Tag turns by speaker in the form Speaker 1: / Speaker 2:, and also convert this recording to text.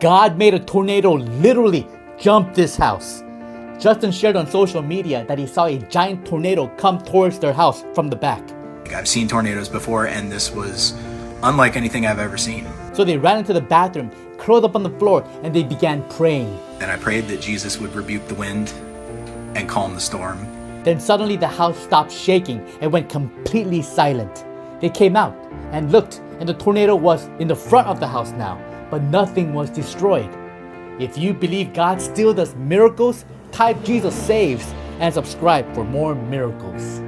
Speaker 1: God made a tornado literally jump this house. Justin shared on social media that he saw a giant tornado come towards their house from the back.
Speaker 2: I've seen tornadoes before, and this was unlike anything I've ever seen.
Speaker 1: So they ran into the bathroom, curled up on the floor, and they began praying.
Speaker 2: And I prayed that Jesus would rebuke the wind and calm the storm.
Speaker 1: Then suddenly the house stopped shaking and went completely silent. They came out and looked, and the tornado was in the front of the house now, but nothing was destroyed. If you believe God still does miracles, type Jesus saves and subscribe for more miracles.